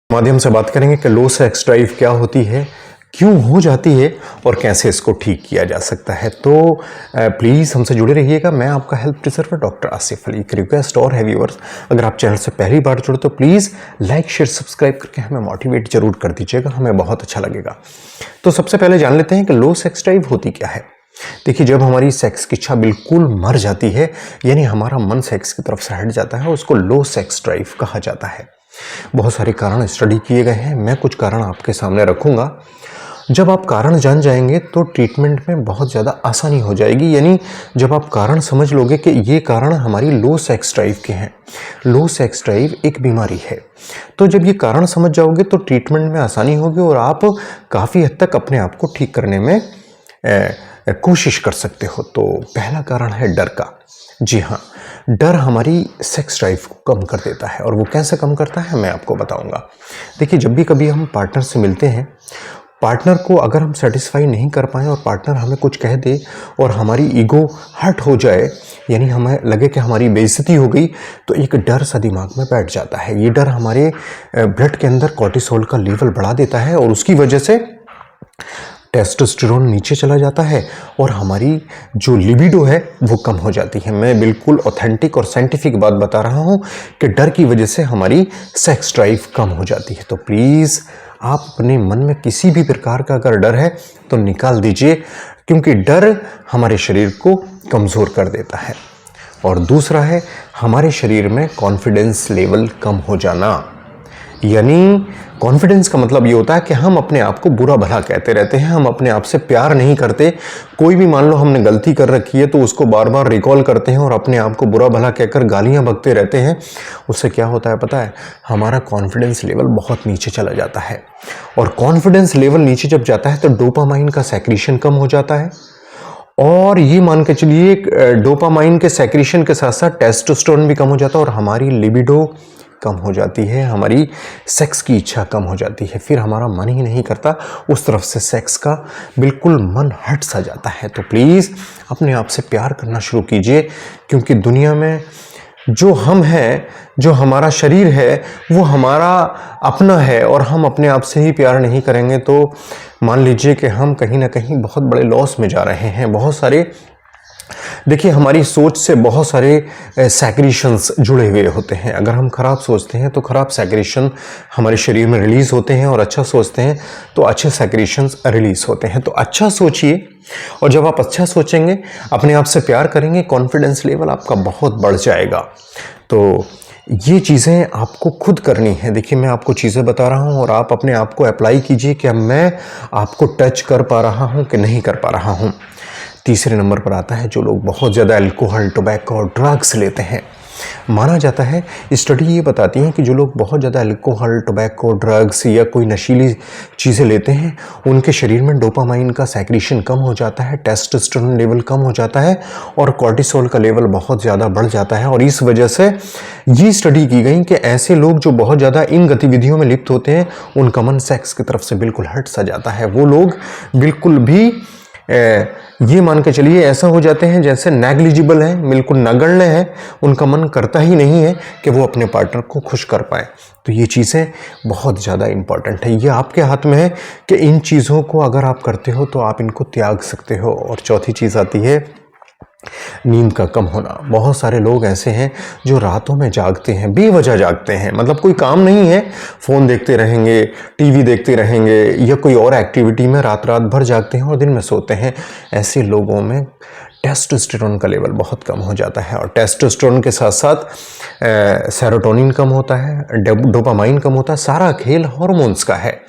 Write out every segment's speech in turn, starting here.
माध्यम से बात करेंगे कि लो सेक्स ड्राइव क्या होती है, क्यों हो जाती है और कैसे इसको ठीक किया जा सकता है। तो प्लीज़ हमसे जुड़े रहिएगा। मैं आपका health preserver doctor Asif Ali. एक रिक्वेस्ट और है व्यूअर्स, अगर आप चैनल से पहली बार जुड़े तो प्लीज़ लाइक शेयर सब्सक्राइब करके हमें मोटिवेट जरूर कर दीजिएगा, हमें बहुत अच्छा लगेगा। तो सबसे पहले जान लेते हैं कि लो सेक्स ड्राइव होती क्या है। देखिए, जब हमारी सेक्स की इच्छा बिल्कुल मर जाती है, यानी हमारा मन सेक्स की तरफ से हट जाता है, उसको लो सेक्स ड्राइव कहा जाता है। बहुत सारे कारण स्टडी किए गए हैं, मैं कुछ कारण आपके सामने रखूंगा। जब आप कारण जान जाएंगे तो ट्रीटमेंट में बहुत ज़्यादा आसानी हो जाएगी। यानी जब आप कारण समझ लोगे कि ये कारण हमारी लो सेक्स ड्राइव के हैं, लो सेक्स ड्राइव एक बीमारी है, तो जब ये कारण समझ जाओगे तो ट्रीटमेंट में आसानी होगी और आप काफ़ी हद तक अपने आप को ठीक करने में कोशिश कर सकते हो। तो पहला कारण है डर का। जी हाँ, डर हमारी सेक्स ड्राइव को कम कर देता है, और वो कैसे कम करता है मैं आपको बताऊंगा। देखिए, जब भी कभी हम पार्टनर से मिलते हैं, पार्टनर को अगर हम सेटिस्फाई नहीं कर पाएँ और पार्टनर हमें कुछ कह दे और हमारी ईगो हर्ट हो जाए, यानी हमें लगे कि हमारी बेइज्जती हो गई, तो एक डर सा दिमाग में बैठ जाता है। ये डर हमारे ब्लड के अंदर कॉर्टिसोल का लेवल बढ़ा देता है और उसकी वजह से टेस्टोस्टेरोन नीचे चला जाता है और हमारी जो लिबिडो है वो कम हो जाती है। मैं बिल्कुल ऑथेंटिक और साइंटिफिक बात बता रहा हूँ कि डर की वजह से हमारी सेक्स ड्राइव कम हो जाती है। तो प्लीज़ आप अपने मन में किसी भी प्रकार का अगर डर है तो निकाल दीजिए, क्योंकि डर हमारे शरीर को कमज़ोर कर देता है। और दूसरा है हमारे शरीर में कॉन्फिडेंस लेवल कम हो जाना। यानी कॉन्फिडेंस का मतलब ये होता है कि हम अपने आप को बुरा भला कहते रहते हैं, हम अपने आप से प्यार नहीं करते। कोई भी मान लो हमने गलती कर रखी है तो उसको बार बार रिकॉल करते हैं और अपने आप को बुरा भला कहकर गालियां बकते रहते हैं। उससे क्या होता है पता है, हमारा कॉन्फिडेंस लेवल बहुत नीचे चला जाता है, और कॉन्फिडेंस लेवल नीचे जब जाता है तो डोपामाइन का सेक्रीशन कम हो जाता है। और ये मान के चलिए, डोपामाइन के सेक्रीशन के साथ साथ टेस्टोस्टेरोन भी कम हो जाता है और हमारी लिबिडो कम हो जाती है, हमारी सेक्स की इच्छा कम हो जाती है। फिर हमारा मन ही नहीं करता उस तरफ से सेक्स का, बिल्कुल मन हट सा जाता है। तो प्लीज़ अपने आप से प्यार करना शुरू कीजिए, क्योंकि दुनिया में जो हम हैं, जो हमारा शरीर है, वो हमारा अपना है, और हम अपने आप से ही प्यार नहीं करेंगे तो मान लीजिए कि हम कहीं ना कहीं बहुत बड़े लॉस में जा रहे हैं। बहुत सारे, देखिए, हमारी सोच से बहुत सारे सेक्रीशंस जुड़े हुए होते हैं। अगर हम खराब सोचते हैं तो खराब सेक्रीशन हमारे शरीर में रिलीज़ होते हैं, और अच्छा सोचते हैं तो अच्छे सेक्रीशंस रिलीज़ होते हैं। तो अच्छा सोचिए, और जब आप अच्छा सोचेंगे, अपने आप से प्यार करेंगे, कॉन्फिडेंस लेवल आपका बहुत बढ़ जाएगा। तो ये चीज़ें आपको खुद करनी है। देखिए, मैं आपको चीज़ें बता रहा हूँ और आप अपने आप को अप्लाई कीजिए कि अब मैं आपको टच कर पा रहा हूँ कि नहीं कर पा रहा हूँ। तीसरे नंबर पर आता है जो लोग बहुत ज़्यादा अल्कोहल, टोबैको और ड्रग्स लेते हैं। माना जाता है, स्टडी ये बताती हैं कि जो लोग बहुत ज़्यादा अल्कोहल, टोबैको, ड्रग्स या कोई नशीली चीज़ें लेते हैं, उनके शरीर में डोपामाइन का सेक्रीशन कम हो जाता है, टेस्टोस्टेरोन लेवल कम हो जाता है और कॉर्टिसोल का लेवल बहुत ज़्यादा बढ़ जाता है। और इस वजह से ये स्टडी की गई कि ऐसे लोग जो बहुत ज़्यादा इन गतिविधियों में लिप्त होते हैं, उनका मन सेक्स की तरफ से बिल्कुल हट सा जाता है। वो लोग बिल्कुल भी ये मान के चलिए ऐसा हो जाते हैं जैसे नेग्लिजिबल हैं, बिल्कुल नगण्य हैं। उनका मन करता ही नहीं है कि वो अपने पार्टनर को खुश कर पाए। तो ये चीज़ें बहुत ज़्यादा इंपॉर्टेंट है। ये आपके हाथ में है कि इन चीज़ों को अगर आप करते हो तो आप इनको त्याग सकते हो। और चौथी चीज़ आती है नींद का कम होना। बहुत सारे लोग ऐसे हैं जो रातों में जागते हैं, बेवजह जागते हैं, मतलब कोई काम नहीं है, फ़ोन देखते रहेंगे, टीवी देखते रहेंगे या कोई और एक्टिविटी में रात रात भर जागते हैं और दिन में सोते हैं। ऐसे लोगों में टेस्टोस्टेरोन का लेवल बहुत कम हो जाता है, और टेस्टोस्टेरोन के साथ साथ सेरोटोनिन कम होता है, डोपामाइन कम होता है। सारा खेल हार्मोन्स का है।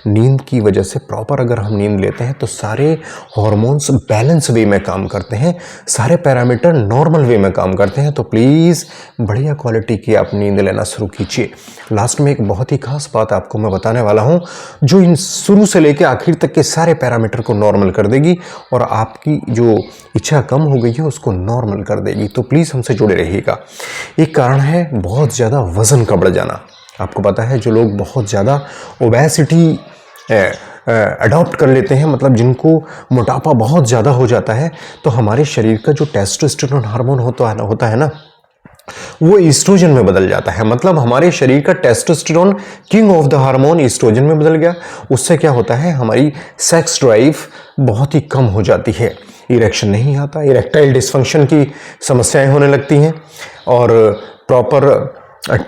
नींद की वजह से प्रॉपर अगर हम नींद लेते हैं तो सारे हार्मोन्स बैलेंस वे में काम करते हैं, सारे पैरामीटर नॉर्मल वे में काम करते हैं। तो प्लीज़ बढ़िया क्वालिटी की आप नींद लेना शुरू कीजिए। लास्ट में एक बहुत ही खास बात आपको मैं बताने वाला हूं, जो इन शुरू से लेकर आखिर तक के सारे पैरामीटर को नॉर्मल कर देगी और आपकी जो इच्छा कम हो गई है उसको नॉर्मल कर देगी। तो प्लीज़ हमसे जुड़े रहिएगा। एक कारण है बहुत ज़्यादा वज़न का बढ़ जाना। आपको पता है, जो लोग बहुत ज़्यादा ओबेसिटी अडॉप्ट कर लेते हैं, मतलब जिनको मोटापा बहुत ज़्यादा हो जाता है, तो हमारे शरीर का जो टेस्टोस्टेरोन हार्मोन होता है ना, वो ईस्ट्रोजन में बदल जाता है। मतलब हमारे शरीर का testosterone, king of the hormone, estrogen में बदल गया। उससे क्या होता है, हमारी सेक्स ड्राइव बहुत ही कम हो जाती है, इरेक्शन नहीं आता, इरेक्टाइल डिसफंक्शन की समस्याएं होने लगती हैं और प्रॉपर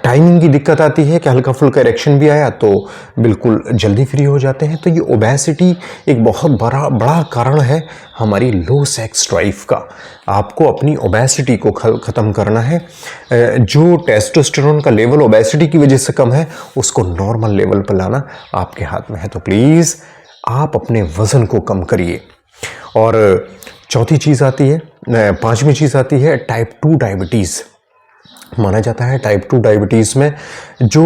टाइमिंग की दिक्कत आती है कि हल्का फुल्का इरेक्शन भी आया तो बिल्कुल जल्दी फ्री हो जाते हैं। तो ये ओबेसिटी एक बहुत बड़ा कारण है हमारी लो सेक्स ड्राइव का। आपको अपनी ओबेसिटी को ख़त्म करना है। जो टेस्टोस्टेरोन का लेवल ओबेसिटी की वजह से कम है, उसको नॉर्मल लेवल पर लाना आपके हाथ में है। तो प्लीज़ आप अपने वज़न को कम करिए। और चौथी चीज़ आती है, पांचवी चीज़ आती है टाइप 2 डायबिटीज़। माना जाता है टाइप 2 डायबिटीज़ में जो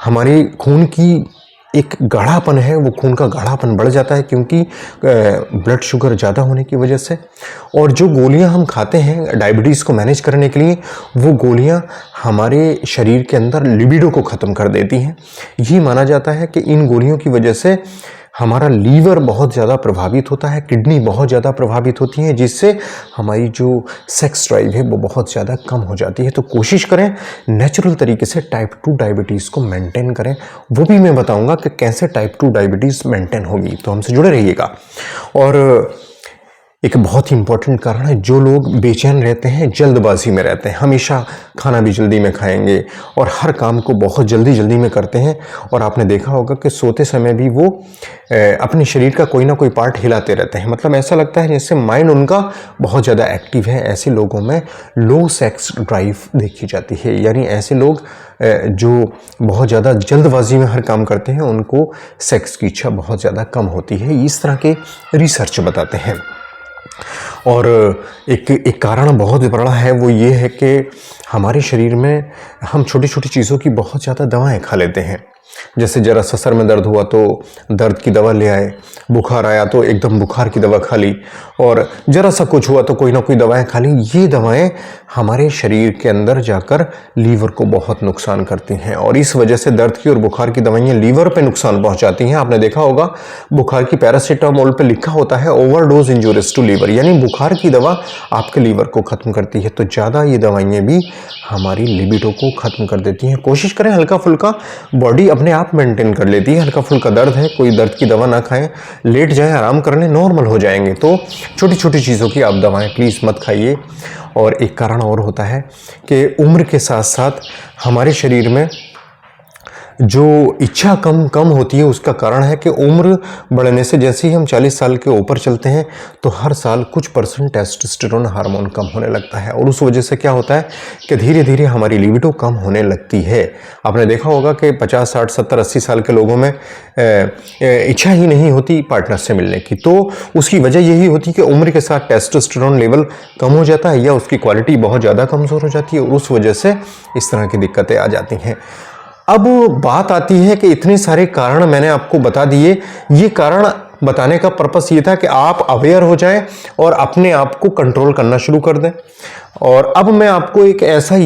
हमारे खून की एक गाढ़ापन है, वो खून का गाढ़ापन बढ़ जाता है क्योंकि ब्लड शुगर ज़्यादा होने की वजह से। और जो गोलियां हम खाते हैं डायबिटीज़ को मैनेज करने के लिए, वो गोलियां हमारे शरीर के अंदर लिबिडो को ख़त्म कर देती हैं। ये माना जाता है कि इन गोलियों की वजह से हमारा लीवर बहुत ज़्यादा प्रभावित होता है, किडनी बहुत ज़्यादा प्रभावित होती है, जिससे हमारी जो सेक्स ड्राइव है वो बहुत ज़्यादा कम हो जाती है। तो कोशिश करें नेचुरल तरीके से टाइप 2 डायबिटीज़ को मेंटेन करें। वो भी मैं बताऊंगा कि कैसे टाइप 2 डायबिटीज़ मेंटेन होगी, तो हमसे जुड़े रहिएगा। और एक बहुत ही इंपॉर्टेंट कारण है, जो लोग बेचैन रहते हैं, जल्दबाजी में रहते हैं, हमेशा खाना भी जल्दी में खाएंगे और हर काम को बहुत जल्दी में करते हैं। और आपने देखा होगा कि सोते समय भी वो अपने शरीर का कोई ना कोई पार्ट हिलाते रहते हैं। मतलब ऐसा लगता है जैसे माइंड उनका बहुत ज़्यादा एक्टिव है। ऐसे लोगों में लो सेक्स ड्राइव देखी जाती है। यानी ऐसे लोग जो बहुत ज़्यादा जल्दबाजी में हर काम करते हैं, उनको सेक्स की इच्छा बहुत ज़्यादा कम होती है। इस तरह के रिसर्च बताते हैं। और एक कारण बहुत बड़ा है, वो ये है कि हमारे शरीर में हम छोटी छोटी चीज़ों की बहुत ज़्यादा दवाएं खा लेते हैं। जैसे ज़रा सा सर में दर्द हुआ तो दर्द की दवा ले आए, बुखार आया तो एकदम बुखार की दवा खा ली, और ज़रा सा कुछ हुआ तो कोई ना कोई दवाएं खा ली। ये दवाएं हमारे शरीर के अंदर जाकर लीवर को बहुत नुकसान करती हैं, और इस वजह से दर्द की और बुखार की दवाइयाँ लीवर पे नुकसान पहुंचाती हैं। आपने देखा होगा बुखार की पैरासीटामोल पे लिखा होता है ओवरडोज इंजूरियस टू लीवर, यानी बुखार की दवा आपके लीवर को ख़त्म करती है। तो ज़्यादा ये दवाइयाँ भी हमारी लिबिडो को ख़त्म कर देती हैं। कोशिश करें हल्का फुल्का, बॉडी अपने आप मेंटेन कर लेती है। हल्का फुल्का दर्द है, कोई दर्द की दवा ना खाएं, लेट जाएं, आराम कर लें, नॉर्मल हो जाएंगे। तो छोटी छोटी चीज़ों की आप दवाएं प्लीज़ मत खाइए। और एक कारण और होता है कि उम्र के साथ साथ हमारे शरीर में जो इच्छा कम होती है, उसका कारण है कि उम्र बढ़ने से जैसे ही हम 40 साल के ऊपर चलते हैं तो हर साल कुछ % टेस्टोस्टेरोन हार्मोन कम होने लगता है, और उस वजह से क्या होता है कि धीरे धीरे हमारी लिबिडो कम होने लगती है। आपने देखा होगा कि 50, 60, 70, 80 साल के लोगों में इच्छा ही नहीं होती पार्टनर से मिलने की। तो उसकी वजह यही होती है कि उम्र के साथ टेस्टोस्टेरोन लेवल कम हो जाता है या उसकी क्वालिटी बहुत ज़्यादा कमज़ोर हो जाती है, और उस वजह से इस तरह की दिक्कतें आ जाती हैं। अब बात आती है कि इतने सारे कारण मैंने आपको बता दिए। ये कारण बताने का पर्पस ये था कि आप अवेयर हो जाएं और अपने आप को कंट्रोल करना शुरू कर दें। और अब मैं आपको एक ऐसा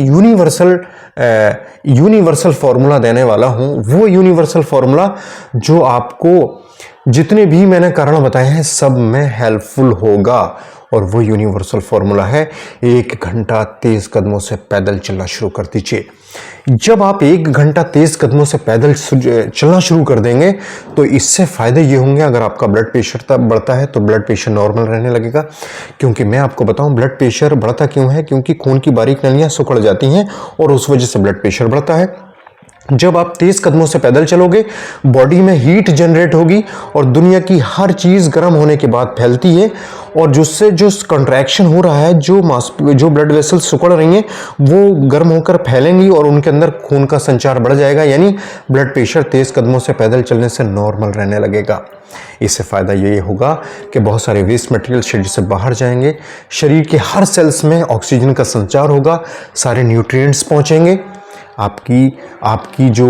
यूनिवर्सल फॉर्मूला देने वाला हूं, वो यूनिवर्सल फॉर्मूला जो आपको जितने भी मैंने कारण बताए हैं सब में हेल्पफुल होगा। और वो यूनिवर्सल फॉर्मूला है 1 घंटा तेज कदमों से पैदल चलना शुरू कर दीजिए। जब आप 1 घंटा तेज कदमों से पैदल चलना शुरू कर देंगे तो इससे फायदे ये होंगे, अगर आपका ब्लड प्रेशर बढ़ता है तो ब्लड प्रेशर नॉर्मल रहने लगेगा। क्योंकि मैं आपको बताऊं ब्लड प्रेशर बढ़ता क्यों है, क्योंकि खून की बारीक नलियां सिकुड़ जाती हैं और उस वजह से ब्लड प्रेशर बढ़ता है। जब आप तेज कदमों से पैदल चलोगे, बॉडी में हीट जनरेट होगी और दुनिया की हर चीज गर्म होने के बाद फैलती है, और जिससे जो कंट्रैक्शन हो रहा है, जो ब्लड वेसल्स सिकुड़ रही हैं, वो गर्म होकर फैलेंगी और उनके अंदर खून का संचार बढ़ जाएगा। यानी ब्लड प्रेशर तेज कदमों से पैदल चलने से नॉर्मल रहने लगेगा। इससे फायदा ये होगा कि बहुत सारे वेस्ट मटेरियल शरीर से बाहर जाएंगे, शरीर के हर सेल्स में ऑक्सीजन का संचार होगा, सारे न्यूट्रिएंट्स पहुंचेंगे, आपकी जो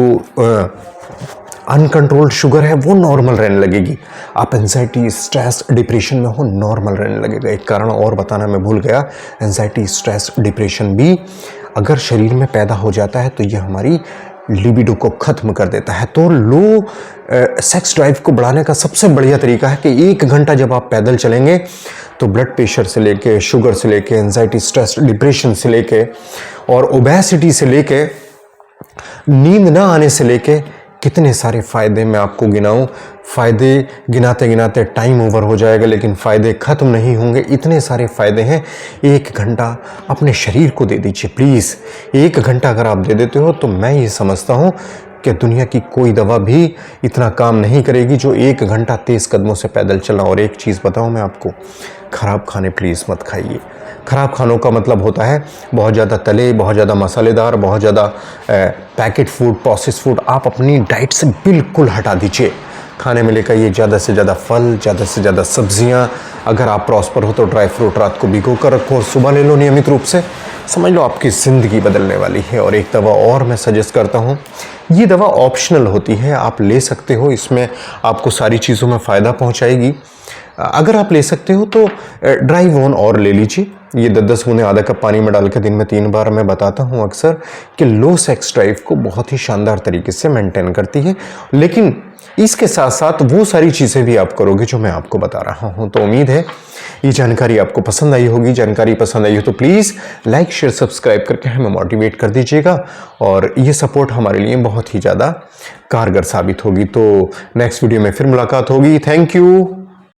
अनकंट्रोल्ड शुगर है वो नॉर्मल रहने लगेगी, आप एंजाइटी, स्ट्रेस, डिप्रेशन में हो, नॉर्मल रहने लगेगा। एक कारण और बताना मैं भूल गया, एंजाइटी, स्ट्रेस, डिप्रेशन भी अगर शरीर में पैदा हो जाता है तो ये हमारी लिबिडो को ख़त्म कर देता है। तो लो सेक्स ड्राइव को बढ़ाने का सबसे बढ़िया तरीका है कि 1 घंटा जब आप पैदल चलेंगे तो ब्लड प्रेशर से लेके, शुगर से लेके, एंजाइटी, स्ट्रेस, डिप्रेशन से लेके और ओबेसिटी से लेके, नींद ना आने से लेके कितने सारे फ़ायदे मैं आपको गिनाऊं। फ़ायदे गिनाते गिनाते टाइम ओवर हो जाएगा, लेकिन फ़ायदे ख़त्म नहीं होंगे। इतने सारे फ़ायदे हैं। 1 घंटा अपने शरीर को दे दीजिए प्लीज़। 1 घंटा अगर आप दे देते हो तो मैं ये समझता हूँ कि दुनिया की कोई दवा भी इतना काम नहीं करेगी जो 1 घंटा तेज़ कदमों से पैदल चलना। और एक चीज़ बताऊँ मैं आपको, ख़राब खाने प्लीज़ मत खाइए। ख़राब खानों का मतलब होता है बहुत ज़्यादा तले, बहुत ज़्यादा मसालेदार, बहुत ज़्यादा पैकेट फूड, प्रोसेस फूड आप अपनी डाइट से बिल्कुल हटा दीजिए। खाने में लेकर ये ज़्यादा से ज़्यादा फल, ज़्यादा से ज़्यादा सब्जियां। अगर आप प्रॉस्पर हो तो ड्राई फ्रूट रात को भिगो कर रखो और सुबह ले लो नियमित रूप से। समझ लो आपकी ज़िंदगी बदलने वाली है। और एक दवा और मैं सजेस्ट करता हूँ, ये दवा ऑप्शनल होती है, आप ले सकते हो। इसमें आपको सारी चीज़ों में फ़ायदा पहुँचाएगी। अगर आप ले सकते हो तो ड्राई वोन और ले लीजिए। ये 10-10 बूंदें आधा कप पानी में डाल के दिन में 3 बार मैं बताता हूँ अक्सर कि लो सेक्स ड्राइव को बहुत ही शानदार तरीके से मेंटेन करती है। लेकिन इसके साथ साथ वो सारी चीज़ें भी आप करोगे जो मैं आपको बता रहा हूँ। तो उम्मीद है ये जानकारी आपको पसंद आई होगी। जानकारी पसंद आई हो तो प्लीज़ लाइक, शेयर, सब्सक्राइब करके हमें मोटिवेट कर दीजिएगा और ये सपोर्ट हमारे लिए बहुत ही ज़्यादा कारगर साबित होगी। तो नेक्स्ट वीडियो में फिर मुलाकात होगी। Thank you.